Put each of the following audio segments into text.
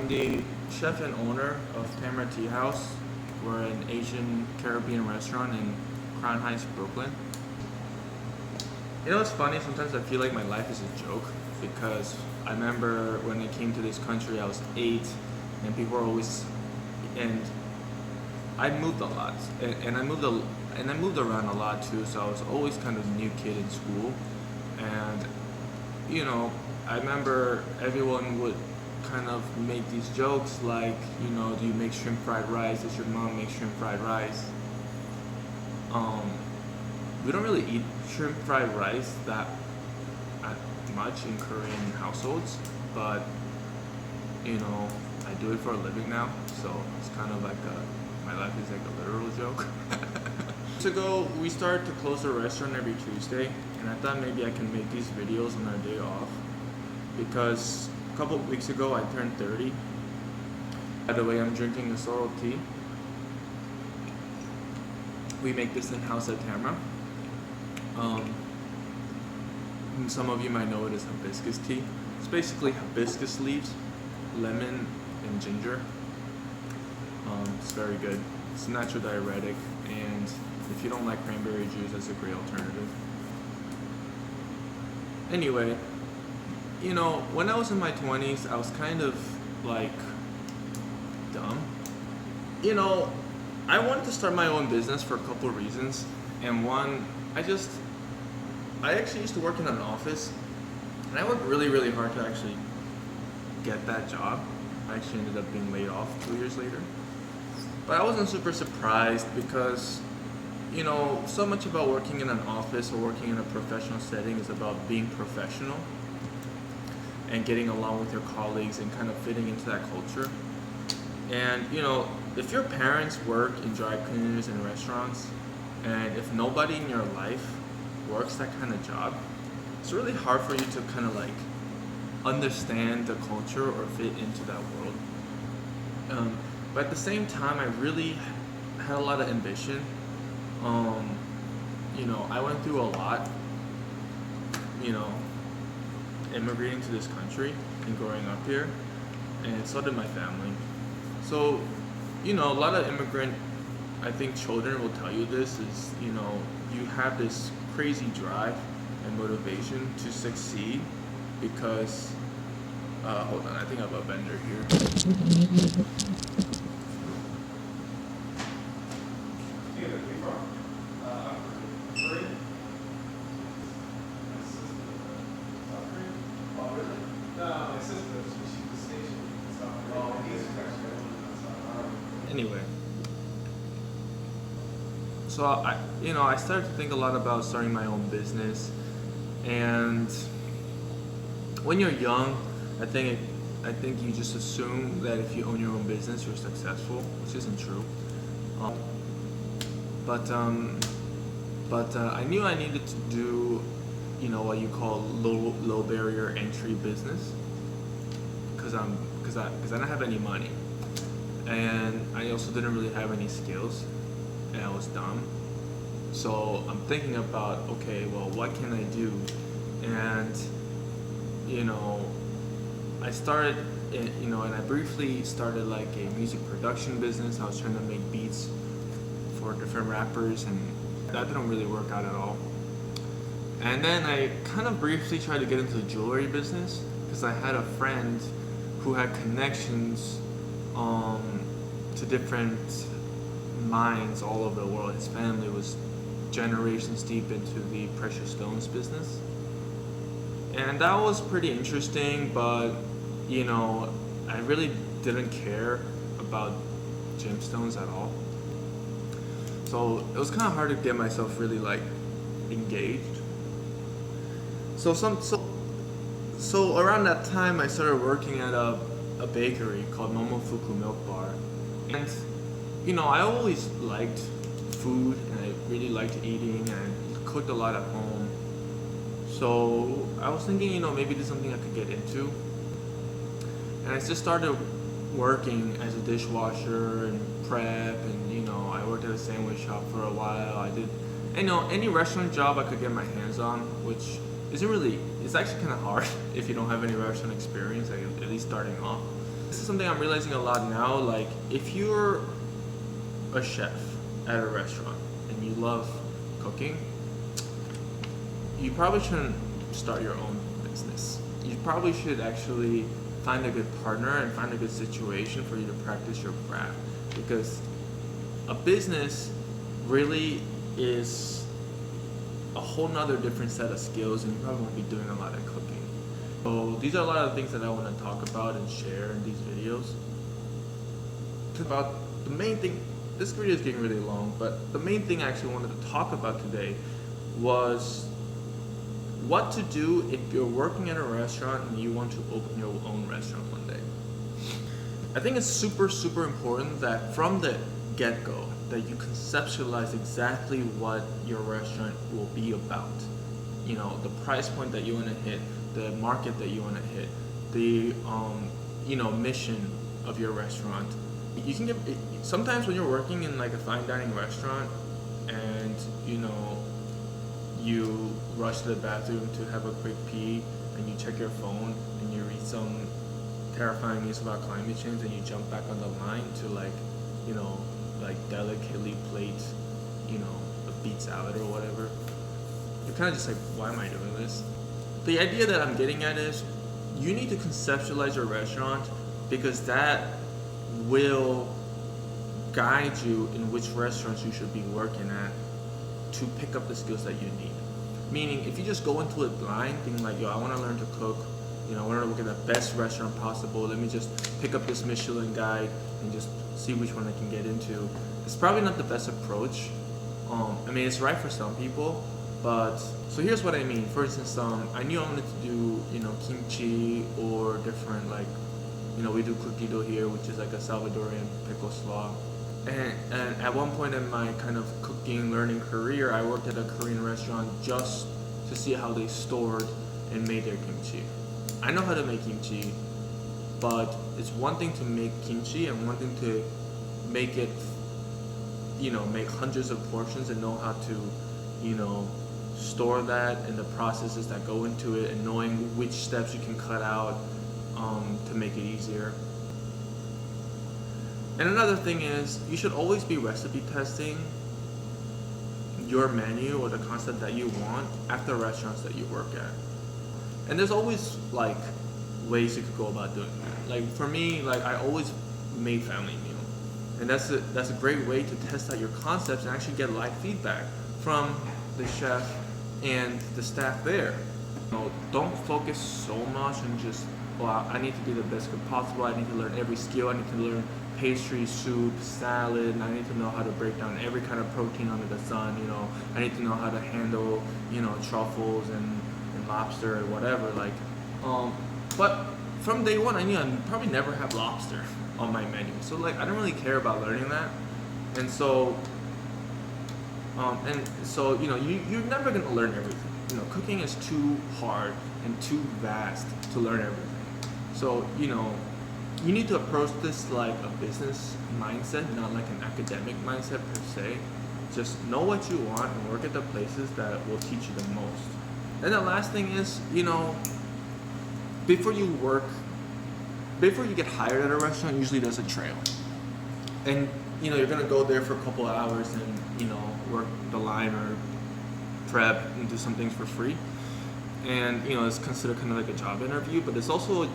I'm the chef and owner of Tamra Teahouse. We're an Asian Caribbean restaurant in Crown Heights, Brooklyn. You know, it's funny, sometimes I feel like my life is a joke because I remember when I came to this country, I was 8 and people were always, and I moved a lot and I moved around a lot too, so I was always kind of a new kid in school. And you know, I remember everyone would kind of make these jokes like, you know, do you make shrimp fried rice? Does your mom make shrimp fried rice? We don't really eat shrimp fried rice that much in Korean households, but you know, I do it for a living now, so it's kind of like my life is like a literal joke. Years ago, we started to close the restaurant every Tuesday, and I thought maybe I can make these videos on our day off because a couple of weeks ago I turned 30. By the way, I'm drinking a sorrel tea. We make this in-house at Tamra. Some of you might know it as hibiscus tea. It's basically hibiscus leaves, lemon, and ginger. It's very good. It's a natural diuretic, and if you don't like cranberry juice, that's a great alternative. Anyway, you know, when I was in my 20s, I was kind of like dumb. You know, I wanted to start my own business for a couple of reasons, and one, I actually used to work in an office, and I worked really, really hard to actually get that job. I actually ended up being laid off 2 years later. But I wasn't super surprised because, you know, so much about working in an office or working in a professional setting is about being professional and getting along with your colleagues and kind of fitting into that culture. And, you know, if your parents work in dry cleaners and restaurants, and if nobody in your life works that kind of job, it's really hard for you to kind of like understand the culture or fit into that world. But at the same time, I really had a lot of ambition. You know, I went through a lot, you know, immigrating to this country and growing up here, and so did my family. So, you know, a lot of immigrant, I think children will tell you this, is, you know, you have this crazy drive and motivation to succeed because, hold on, I think I have a vendor here. Anyway, so I started to think a lot about starting my own business, and when you're young, I think you just assume that if you own your own business, you're successful, which isn't true. But I knew I needed to do, you know, what you call low barrier entry business, because I didn't have any money, and I also didn't really have any skills, and I was dumb. So I'm thinking about, okay, well, what can I do? And you know, I started, you know, and I briefly started like a music production business. I was trying to make beats for different rappers, and that didn't really work out at all. And then I kind of briefly tried to get into the jewelry business because I had a friend who had connections to different mines all over the world. His family was generations deep into the precious stones business. And that was pretty interesting, but you know, I really didn't care about gemstones at all. So it was kind of hard to get myself really like engaged. So around that time, I started working at a bakery called Momofuku Milk Bar, and you know, I always liked food and I really liked eating, and I cooked a lot at home. So I was thinking, you know, maybe this is something I could get into, and I just started working as a dishwasher and prep, and you know, I worked at a sandwich shop for a while. I did, you know, any restaurant job I could get my hands on, which isn't really, it's actually kind of hard if you don't have any restaurant experience, like at least starting off. This is something I'm realizing a lot now. Like, if you're a chef at a restaurant and you love cooking, you probably shouldn't start your own business. You probably should actually find a good partner and find a good situation for you to practice your craft, because a business really is a whole nother different set of skills, and you probably won't be doing a lot of cooking. So these are a lot of things that I want to talk about and share in these videos. About the main thing, this video is getting really long, but the main thing I actually wanted to talk about today was what to do if you're working at a restaurant and you want to open your own restaurant one day. I think it's super important that from the get-go that you conceptualize exactly what your restaurant will be about. You know, the price point that you want to hit, the market that you want to hit, the mission of your restaurant. You can get, sometimes when you're working in like a fine dining restaurant and you rush to the bathroom to have a quick pee and you check your phone and you read some terrifying news about climate change and you jump back on the line to delicately plate a beet salad or whatever, you're kind of just like, why am I doing this? The idea that I'm getting at is you need to conceptualize your restaurant, because that will guide you in which restaurants you should be working at to pick up the skills that you need. Meaning, if you just go into it blind, thinking like, yo, I want to learn to cook, I want to work at the best restaurant possible, let me just pick up this Michelin guide and just see which one I can get into, it's probably not the best approach. It's right for some people, but so here's what I mean. For instance, I knew I wanted to do kimchi or different, like we do curtido here, which is like a Salvadorian pickle slaw. And at one point in my kind of cooking learning career, I worked at a Korean restaurant just to see how they stored and made their kimchi. I know how to make kimchi, but it's one thing to make kimchi and one thing to make it, make hundreds of portions and know how to, store that and the processes that go into it and knowing which steps you can cut out to make it easier. And another thing is, you should always be recipe testing your menu or the concept that you want at the restaurants that you work at. And there's always like ways you could go about doing that. Like for me, I always made family meal, and that's a great way to test out your concepts and actually get live feedback from the chef and the staff there. Don't focus so much on just, well, I need to be the best cook possible, I need to learn every skill, I need to learn pastry, soup, salad, and I need to know how to break down every kind of protein under the sun, I need to know how to handle, truffles and lobster or whatever, but from day one I knew I'd probably never have lobster on my menu, so I don't really care about learning that. And so you're never going to learn everything. Cooking is too hard and too vast to learn everything. So, you need to approach this like a business mindset, not like an academic mindset per se. Just know what you want and work at the places that will teach you the most. And the last thing is, before you get hired at a restaurant, usually there's a trail. And you're gonna go there for a couple of hours and work the line or prep and do some things for free. And it's considered kind of like a job interview, but it's also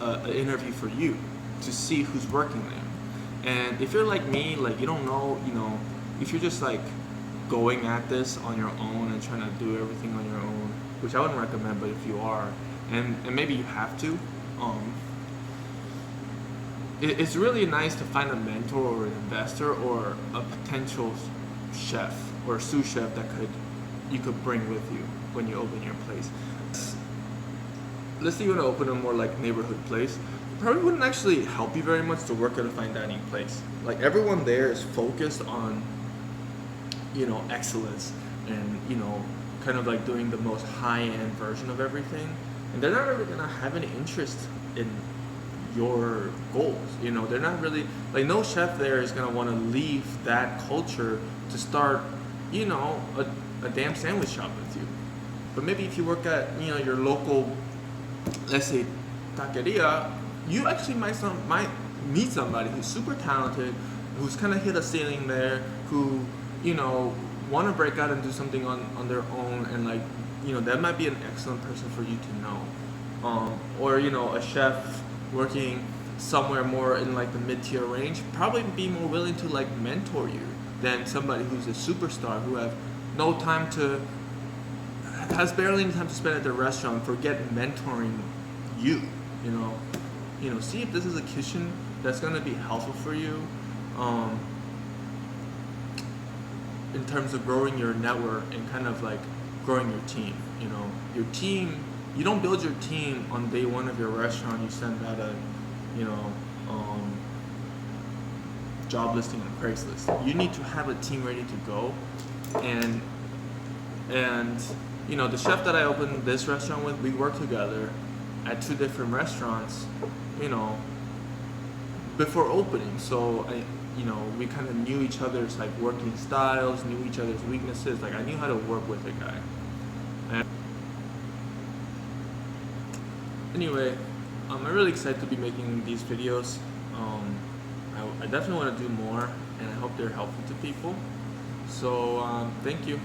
an interview for you to see who's working there. And if you're like me, you don't know, if you're just going at this on your own and trying to do everything on your own, which I wouldn't recommend, but if you are, and maybe you have to, it's really nice to find a mentor or an investor or a potential chef or a sous chef that you could bring with you when you open your place. Let's say you want to open a more neighborhood place. It probably wouldn't actually help you very much to work at a fine dining place. Everyone there is focused on excellence and kind of doing the most high-end version of everything, and they're not really gonna have any interest in your goals. They're not really no chef there is gonna want to leave that culture to start a damn sandwich shop with you. But maybe if you work at your local, let's say, taqueria, you actually might meet somebody who's super talented, who's kind of hit a ceiling there, who, you know, want to break out and do something on their own, and like, you know, that might be an excellent person for you to know. Or, you know, a chef working somewhere more in like the mid-tier range probably be more willing to like mentor you than somebody who's a superstar who have no time to has barely any time to spend at the restaurant. Forget mentoring you. You know, see if this is a kitchen that's gonna be helpful for you, um, in terms of growing your network and kind of like growing your team. You know, your team. You don't build your team on day one of your restaurant. You send out a, you know, job listing on Craigslist. You need to have a team ready to go, and you know, the chef that I opened this restaurant with, we worked together at 2 different restaurants, you know, before opening. So we kind of knew each other's like working styles, knew each other's weaknesses. Like I knew how to work with a guy. And anyway, I'm really excited to be making these videos. I definitely want to do more, and I hope they're helpful to people. So thank you.